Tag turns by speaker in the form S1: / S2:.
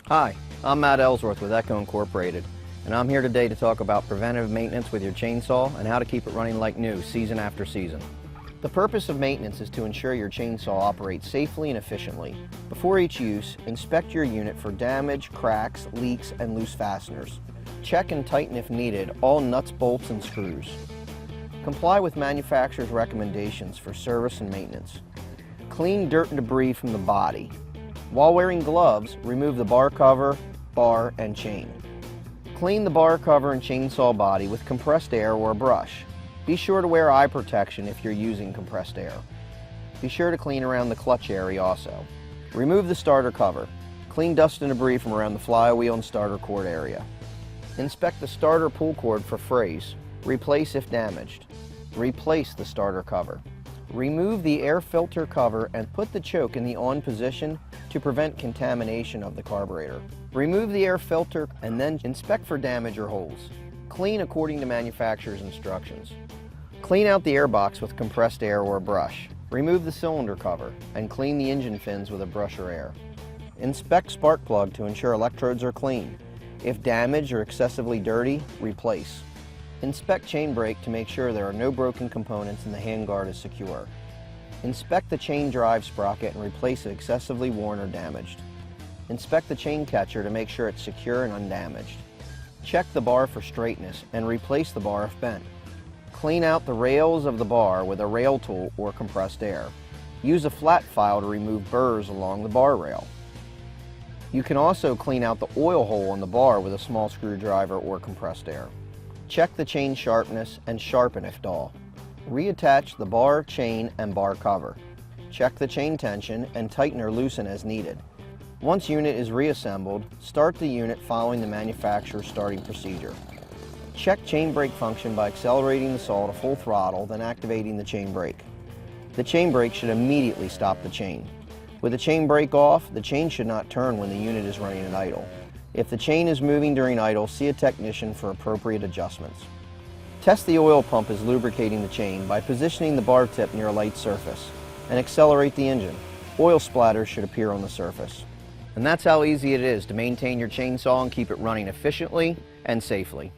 S1: Hi, I'm Matt Ellsworth with Echo Incorporated, and I'm here today to talk about preventive maintenance with your chainsaw and how to keep it running like new season after season. The purpose of maintenance is to ensure your chainsaw operates safely and efficiently. Before each use, inspect your unit for damage, cracks, leaks, and loose fasteners. Check and tighten if needed all nuts, bolts, and screws. Comply with manufacturer's recommendations for service and maintenance. Clean dirt and debris from the body. While wearing gloves, remove the bar cover, bar, and chain. Clean the bar cover and chainsaw body with compressed air or a brush. Be sure to wear eye protection if you're using compressed air. Be sure to clean around the clutch area also. Remove the starter cover. Clean dust and debris from around the flywheel and starter cord area. Inspect the starter pull cord for frays. Replace if damaged. Replace the starter cover. Remove the air filter cover and put the choke in the on position to prevent contamination of the carburetor. Remove the air filter and then inspect for damage or holes. Clean according to manufacturer's instructions. Clean out the airbox with compressed air or a brush. Remove the cylinder cover and clean the engine fins with a brush or air. Inspect spark plug to ensure electrodes are clean. If damaged or excessively dirty, replace. Inspect chain brake to make sure there are no broken components and the handguard is secure. Inspect the chain drive sprocket and replace it excessively worn or damaged. Inspect the chain catcher to make sure it's secure and undamaged. Check the bar for straightness and replace the bar if bent. Clean out the rails of the bar with a rail tool or compressed air. Use a flat file to remove burrs along the bar rail. You can also clean out the oil hole in the bar with a small screwdriver or compressed air. Check the chain sharpness and sharpen if dull. Reattach the bar, chain, and bar cover. Check the chain tension and tighten or loosen as needed. Once unit is reassembled, start the unit following the manufacturer's starting procedure. Check chain brake function by accelerating the saw to full throttle, then activating the chain brake. The chain brake should immediately stop the chain. With the chain brake off, the chain should not turn when the unit is running at idle. If the chain is moving during idle, see a technician for appropriate adjustments. Test the oil pump is lubricating the chain by positioning the bar tip near a light surface and accelerate the engine. Oil splatters should appear on the surface. And that's how easy it is to maintain your chainsaw and keep it running efficiently and safely.